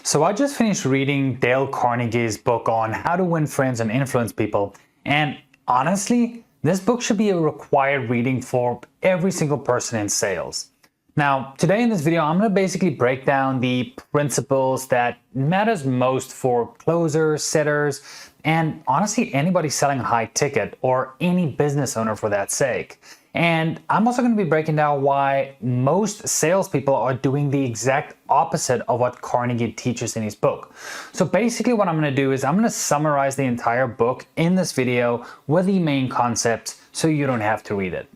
So I just finished reading Dale Carnegie's book on how to win friends and influence people. And honestly, this book should be a required reading for every single person in sales. Now, today in this video, I'm going to basically break down the principles that matters most for closers, setters, and honestly, anybody selling a high ticket or any business owner for that sake. And I'm also going to be breaking down why most salespeople are doing the exact opposite of what Carnegie teaches in his book. So basically what I'm going to do is I'm going to summarize the entire book in this video with the main concepts so you don't have to read it.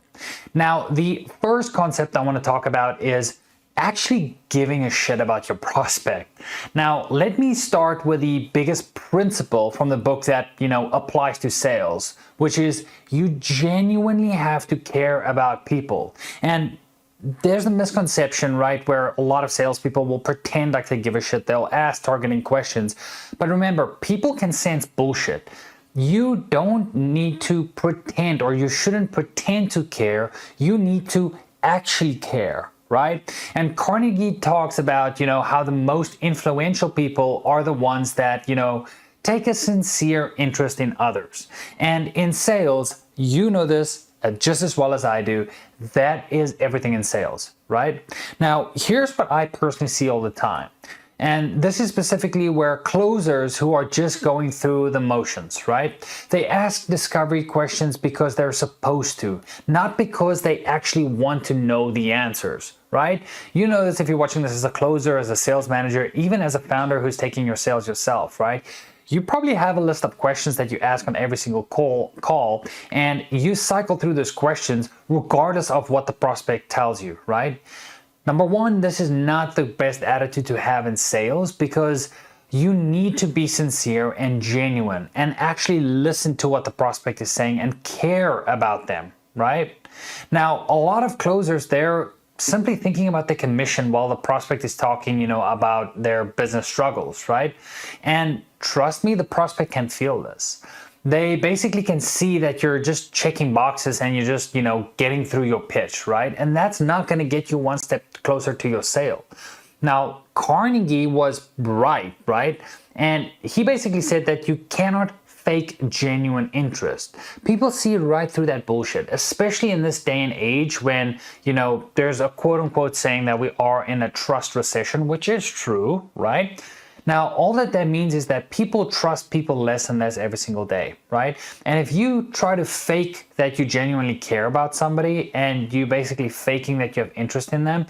Now, the first concept I want to talk about is actually giving a shit about your prospect. Now, let me start with the biggest principle from the book that, applies to sales, which is you genuinely have to care about people. And there's a misconception, right, where a lot of salespeople will pretend like they give a shit. They'll ask targeting questions. But remember, people can sense bullshit. You don't need to pretend, or you shouldn't pretend to care. You need to actually care. Right? And Carnegie talks about, how the most influential people are the ones that, take a sincere interest in others. And in sales, you know this just as well as I do, that is everything in sales, right? Now, here's what I personally see all the time. And this is specifically where closers who are just going through the motions, right? They ask discovery questions because they're supposed to, not because they actually want to know the answers, right? You know this if you're watching this as a closer, as a sales manager, even as a founder who's taking your sales yourself, right? You probably have a list of questions that you ask on every single call, and you cycle through those questions regardless of what the prospect tells you, right? Number one, this is not the best attitude to have in sales because you need to be sincere and genuine and actually listen to what the prospect is saying and care about them, right? Now, a lot of closers, they're simply thinking about the commission while the prospect is talking, about their business struggles, right? And trust me, the prospect can feel this. They basically can see that you're just checking boxes and you're just, getting through your pitch, right? And that's not going to get you one step closer to your sale. Now, Carnegie was right? And he basically said that you cannot fake genuine interest. People see right through that bullshit, especially in this day and age when, there's a quote unquote saying that we are in a trust recession, which is true, right? Now, all that means is that people trust people less and less every single day, right? And if you try to fake that you genuinely care about somebody and you basically faking that you have interest in them,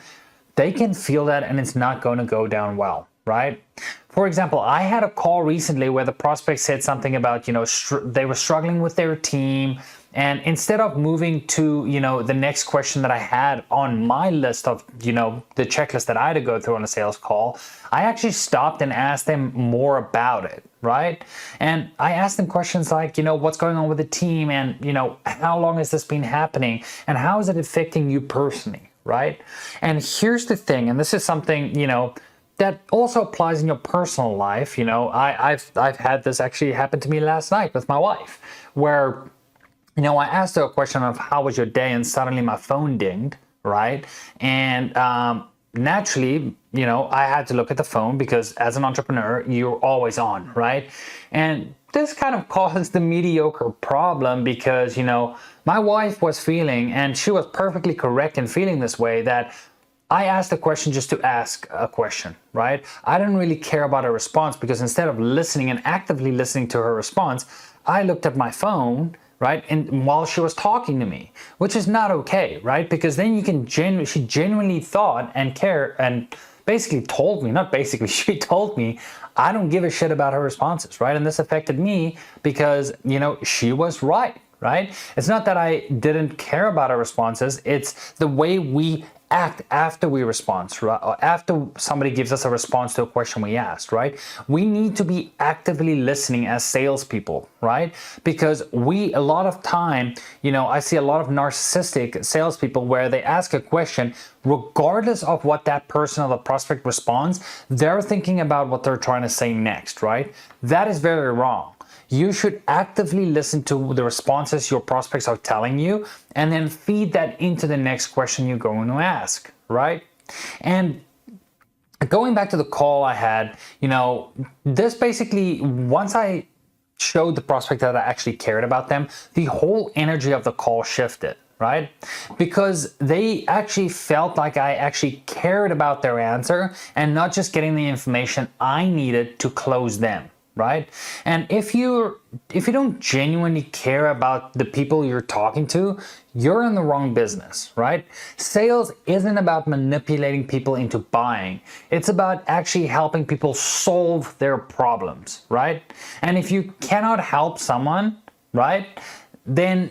they can feel that and it's not going to go down well, right? For example, I had a call recently where the prospect said something about, they were struggling with their team. And instead of moving to, the next question that I had on my list of, the checklist that I had to go through on a sales call, I actually stopped and asked them more about it, right? And I asked them questions like, what's going on with the team and, how long has this been happening and how is it affecting you personally, right? And here's the thing, and this is something, that also applies in your personal life. I've had this actually happen to me last night with my wife, where I asked her a question of how was your day, and suddenly my phone dinged, right? And naturally, I had to look at the phone because as an entrepreneur, you're always on, right? And this kind of causes the mediocre problem because, my wife was feeling, and she was perfectly correct in feeling this way, that I asked a question just to ask a question, right? I didn't really care about her response because instead of listening and actively listening to her response, I looked at my phone, right? And while she was talking to me, which is not okay, right? Because then she genuinely thought and cared and basically told me, not basically, she told me, I don't give a shit about her responses, right? And this affected me because, she was right? It's not that I didn't care about her responses. It's the way we act after we respond, right? After somebody gives us a response to a question we asked, right? We need to be actively listening as salespeople, right? Because a lot of time, I see a lot of narcissistic salespeople where they ask a question, regardless of what that person or the prospect responds, they're thinking about what they're trying to say next, right? That is very wrong. You should actively listen to the responses your prospects are telling you and then feed that into the next question you're going to ask, right? And going back to the call I had, this basically, once I showed the prospect that I actually cared about them, the whole energy of the call shifted, right? Because they actually felt like I actually cared about their answer and not just getting the information I needed to close them. Right? And if you don't genuinely care about the people you're talking to, you're in the wrong business, right? Sales isn't about manipulating people into buying. It's about actually helping people solve their problems, right? And if you cannot help someone, right, then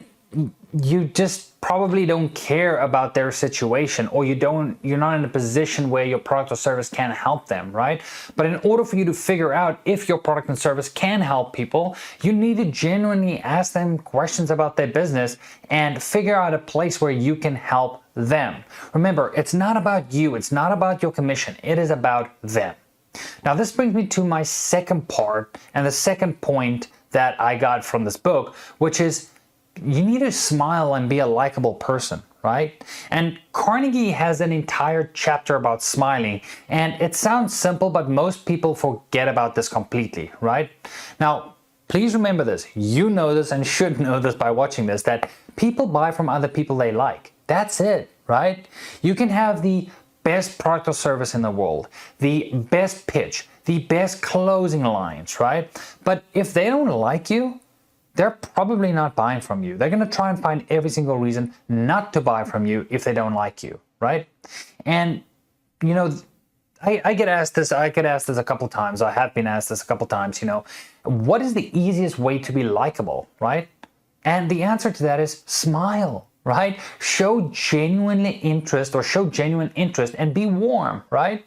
you just probably don't care about their situation, or you're not in a position where your product or service can help them, right? But in order for you to figure out if your product and service can help people, you need to genuinely ask them questions about their business and figure out a place where you can help them. Remember, it's not about you, it's not about your commission, it is about them. Now, this brings me to my second part and the second point that I got from this book, which is you need to smile and be a likable person, right? And Carnegie has an entire chapter about smiling, and it sounds simple, but most people forget about this completely, right? Now, please remember this. You know this and should know this by watching this, that people buy from other people they like. That's it, right? You can have the best product or service in the world, the best pitch, the best closing lines, right? But if they don't like you, they're probably not buying from you. They're going to try and find every single reason not to buy from you if they don't like you, right? And, I get asked this a couple times. I have been asked this a couple times, what is the easiest way to be likable, right? And the answer to that is smile, right? Show genuine interest and be warm, right?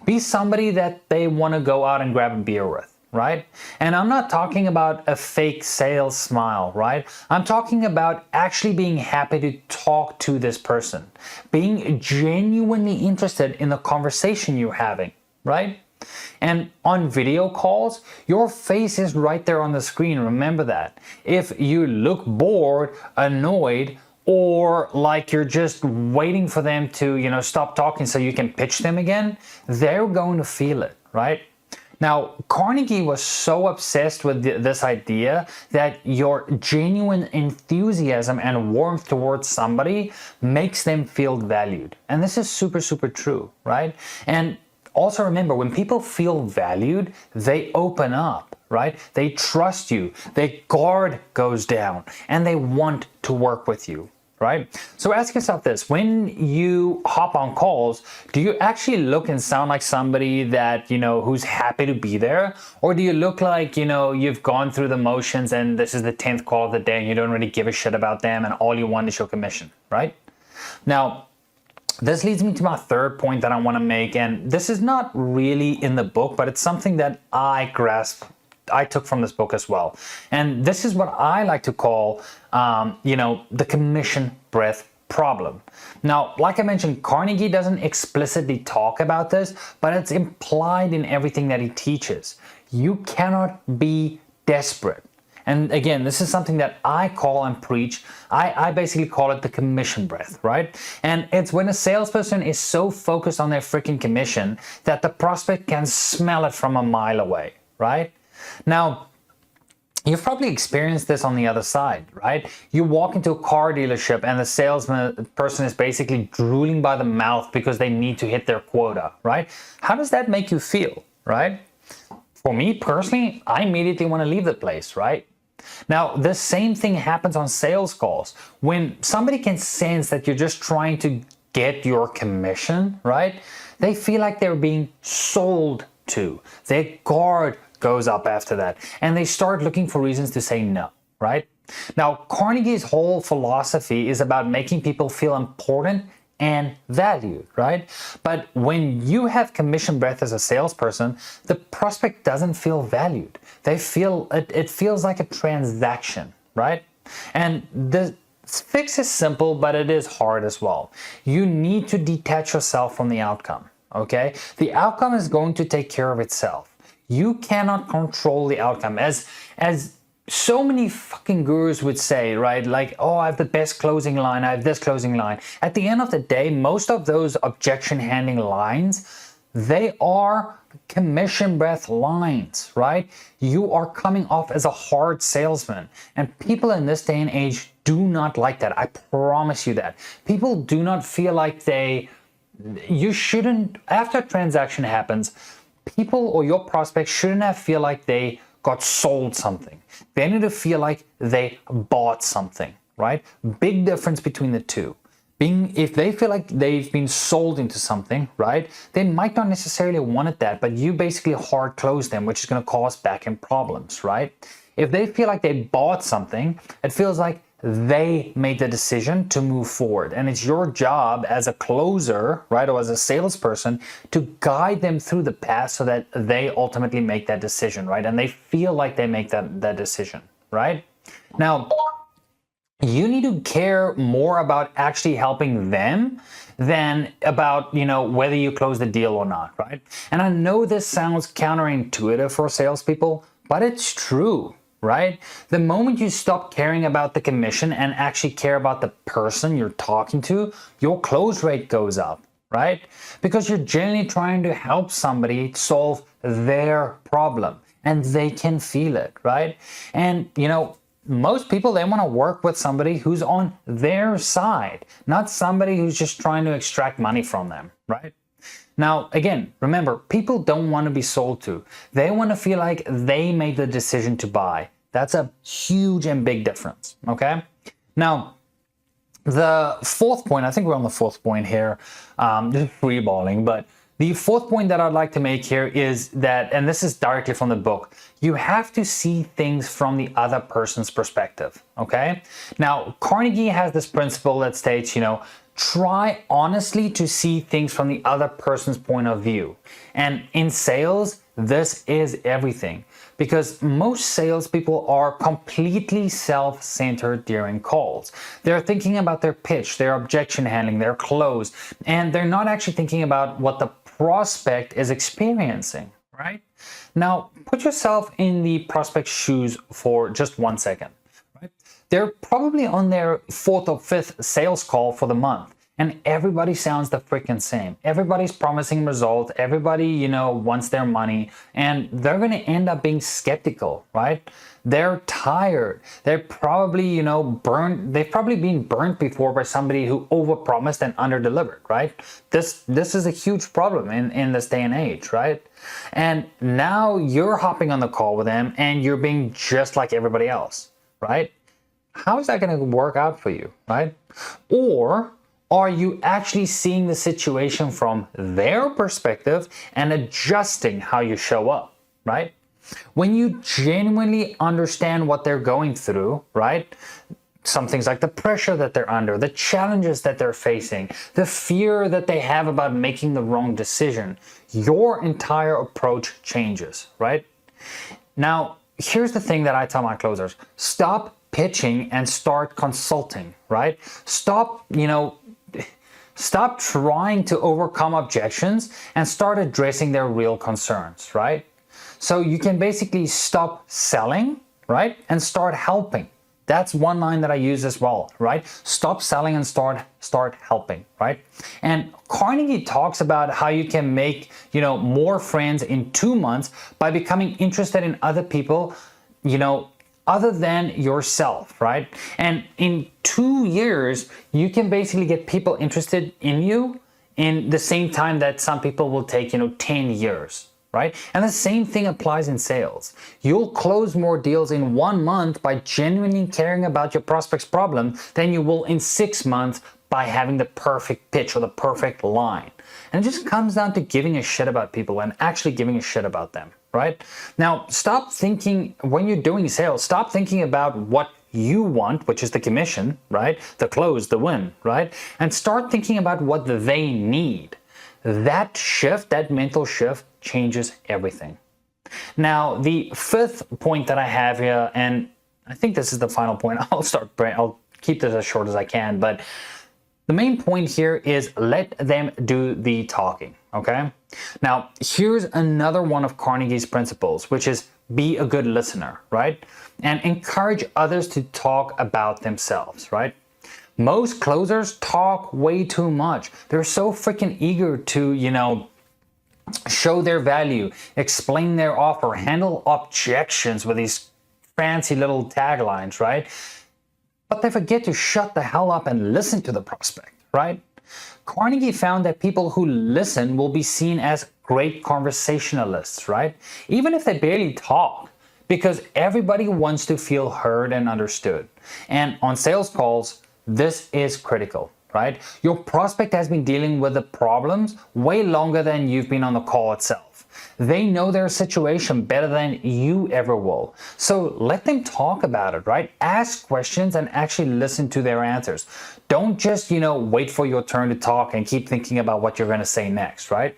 Be somebody that they want to go out and grab a beer with. Right? And I'm not talking about a fake sales smile, right? I'm talking about actually being happy to talk to this person, being genuinely interested in the conversation you're having, right? And on video calls, your face is right there on the screen. Remember that. If you look bored, annoyed, or like you're just waiting for them to, stop talking so you can pitch them again, they're going to feel it, right? Now, Carnegie was so obsessed with this idea that your genuine enthusiasm and warmth towards somebody makes them feel valued. And this is super, super true, right? And also remember, when people feel valued, they open up, right? They trust you, their guard goes down, and they want to work with you. Right? So ask yourself this, when you hop on calls, do you actually look and sound like somebody that, who's happy to be there? Or do you look like, you've gone through the motions and this is the 10th call of the day and you don't really give a shit about them and all you want is your commission, right? Now, this leads me to my third point that I want to make, and this is not really in the book, but it's something that I took from this book as well. And this is what I like to call, the commission breath problem. Now, like I mentioned, Carnegie doesn't explicitly talk about this, but it's implied in everything that he teaches. You cannot be desperate. And again, this is something that I call and preach. I basically call it the commission breath, right? And it's when a salesperson is so focused on their freaking commission that the prospect can smell it from a mile away, right? Now, you've probably experienced this on the other side, right? You walk into a car dealership and the salesman person is basically drooling by the mouth because they need to hit their quota, right? How does that make you feel, right? For me personally, I immediately want to leave the place, right? Now, the same thing happens on sales calls. When somebody can sense that you're just trying to get your commission, right? They feel like they're being sold to. Their guard goes up after that, and they start looking for reasons to say no, right? Now, Carnegie's whole philosophy is about making people feel important and valued, right? But when you have commission breath as a salesperson, the prospect doesn't feel valued. They feel it feels like a transaction, right? And the fix is simple, but it is hard as well. You need to detach yourself from the outcome, okay? The outcome is going to take care of itself. You cannot control the outcome. As so many fucking gurus would say, right? Like, oh, I have the best closing line, I have this closing line. At the end of the day, most of those objection handling lines, They are commission breath lines, right? You are coming off as a hard salesman. And people in this day and age do not like that. I promise you that. People do not feel like you shouldn't, after a transaction happens, people or your prospects shouldn't have feel like they got sold something. They need to feel like they bought something, right? Big difference between the two. If they feel like they've been sold into something, right, they might not necessarily wanted that, but you basically hard close them, which is going to cause back-end problems, right? If they feel like they bought something, it feels like they made the decision to move forward. And it's your job as a closer, right, or as a salesperson to guide them through the path so that they ultimately make that decision, right? And they feel like they make that decision, right? Now, you need to care more about actually helping them than about, whether you close the deal or not, right? And I know this sounds counterintuitive for salespeople, but it's true, right? The moment you stop caring about the commission and actually care about the person you're talking to, your close rate goes up, right? Because you're generally trying to help somebody solve their problem and they can feel it, right? And, most people, they want to work with somebody who's on their side, not somebody who's just trying to extract money from them, right? Now, again, remember, people don't want to be sold to. They want to feel like they made the decision to buy. That's a huge and big difference, okay? Now, the fourth point, I think we're on the fourth point here, just freeballing, but the fourth point that I'd like to make here is that, and this is directly from the book, you have to see things from the other person's perspective, okay? Now, Carnegie has this principle that states, try honestly to see things from the other person's point of view. And in sales, this is everything, because most salespeople are completely self-centered during calls. They're thinking about their pitch, their objection handling, their close, and they're not actually thinking about what the prospect is experiencing, right? Now, put yourself in the prospect's shoes for just 1 second, right? They're probably on their 4th or 5th sales call for the month, and everybody sounds the freaking same. Everybody's promising results. Everybody, wants their money, and they're going to end up being skeptical, right? They're tired. They're probably, burned. They've probably been burnt before by somebody who overpromised and underdelivered, right? This is a huge problem in this day and age, right? And now you're hopping on the call with them and you're being just like everybody else, right? How is that going to work out for you, right? Or are you actually seeing the situation from their perspective and adjusting how you show up, right? When you genuinely understand what they're going through, right? Some things like the pressure that they're under, the challenges that they're facing, the fear that they have about making the wrong decision, your entire approach changes, right? Now, here's the thing that I tell my closers. Stop pitching and start consulting, right? Stop trying to overcome objections and start addressing their real concerns, right? So you can basically stop selling, right? And start helping. That's one line that I use as well, right? Stop selling and start helping, right? And Carnegie talks about how you can make, more friends in 2 months by becoming interested in other people, other than yourself, right? And in 2 years, you can basically get people interested in you in the same time that some people will take, 10 years, right? And the same thing applies in sales. You'll close more deals in 1 month by genuinely caring about your prospect's problem than you will in 6 months by having the perfect pitch or the perfect line. And it just comes down to giving a shit about people and actually giving a shit about them, right? Now, stop thinking, when you're doing sales, stop thinking about what you want, which is the commission, right? The close, the win, right? And start thinking about what they need. That shift, that mental shift, changes everything. Now, the fifth point that I have here, and I think this is the final point, I'll keep this as short as I can, but the main point here is let them do the talking, okay? Now, here's another one of Carnegie's principles, which is be a good listener, right? And encourage others to talk about themselves, right? Most closers talk way too much. They're so freaking eager to, show their value, explain their offer, handle objections with these fancy little taglines, right? But they forget to shut the hell up and listen to the prospect, right? Carnegie found that people who listen will be seen as great conversationalists, right? Even if they barely talk, because everybody wants to feel heard and understood. And on sales calls, this is critical, right? Your prospect has been dealing with the problems way longer than you've been on the call itself. They know their situation better than you ever will. So let them talk about it, right? Ask questions and actually listen to their answers. Don't just, wait for your turn to talk and keep thinking about what you're going to say next, right?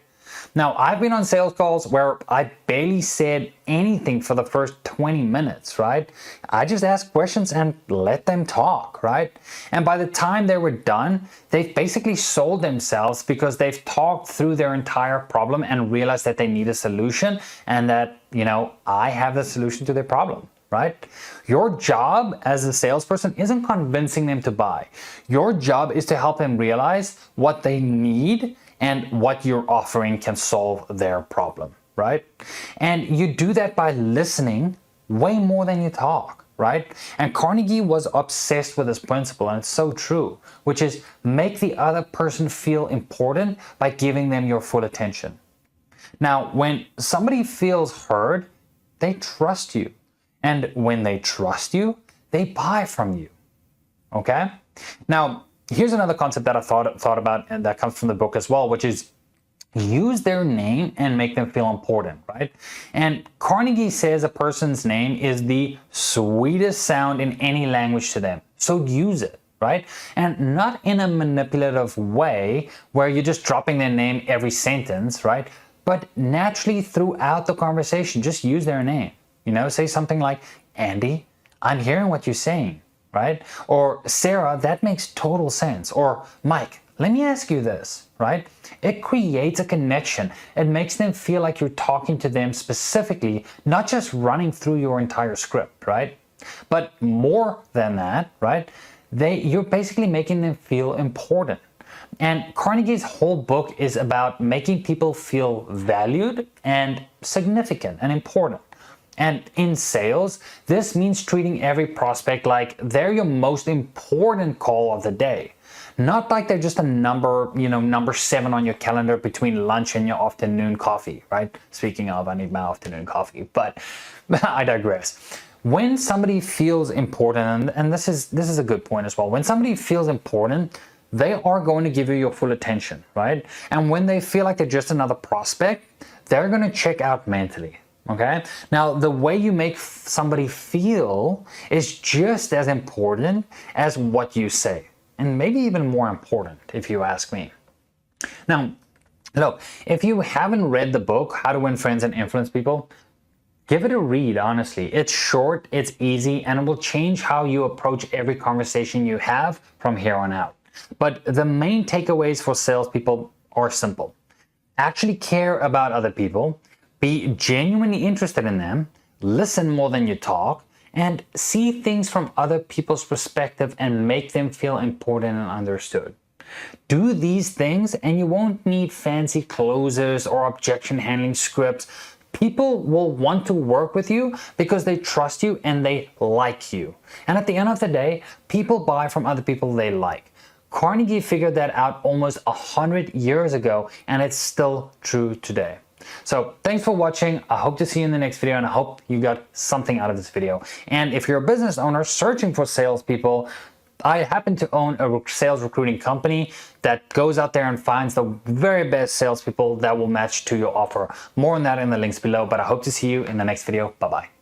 Now, I've been on sales calls where I barely said anything for the first 20 minutes, right? I just asked questions and let them talk, right? And by the time they were done, they've basically sold themselves because they've talked through their entire problem and realized that they need a solution and that, I have the solution to their problem. Right? Your job as a salesperson isn't convincing them to buy. Your job is to help them realize what they need and what you're offering can solve their problem, right? And you do that by listening way more than you talk, right? And Carnegie was obsessed with this principle, and it's so true, which is make the other person feel important by giving them your full attention. Now, when somebody feels heard, they trust you. And when they trust you, they buy from you, okay? Now, here's another concept that I thought about and that comes from the book as well, which is use their name and make them feel important, right? And Carnegie says a person's name is the sweetest sound in any language to them. So use it, right? And not in a manipulative way where you're just dropping their name every sentence, right? But naturally throughout the conversation, just use their name. Say something like, Andy, I'm hearing what you're saying, right? Or Sarah, that makes total sense. Or Mike, let me ask you this, right? It creates a connection. It makes them feel like you're talking to them specifically, not just running through your entire script, right? But more than that, right? You're basically making them feel important. And Carnegie's whole book is about making people feel valued and significant and important. And in sales, this means treating every prospect like they're your most important call of the day. Not like they're just a number, number 7 on your calendar between lunch and your afternoon coffee, right? Speaking of, I need my afternoon coffee, but I digress. When somebody feels important, and this is a good point as well, when somebody feels important, they are going to give you your full attention, right? And when they feel like they're just another prospect, they're going to check out mentally. Okay. Now, the way you make somebody feel is just as important as what you say, and maybe even more important, if you ask me. Now, look, if you haven't read the book, How to Win Friends and Influence People, give it a read, honestly. It's short, it's easy, and it will change how you approach every conversation you have from here on out. But the main takeaways for salespeople are simple. Actually care about other people. Be genuinely interested in them, listen more than you talk, and see things from other people's perspective and make them feel important and understood. Do these things and you won't need fancy closers or objection handling scripts. People will want to work with you because they trust you and they like you. And at the end of the day, people buy from other people they like. Carnegie figured that out almost 100 years ago, and it's still true today. So thanks for watching. I hope to see you in the next video, and I hope you got something out of this video. And if you're a business owner searching for salespeople, I happen to own a sales recruiting company that goes out there and finds the very best salespeople that will match to your offer. More on that in the links below, but I hope to see you in the next video. Bye-bye.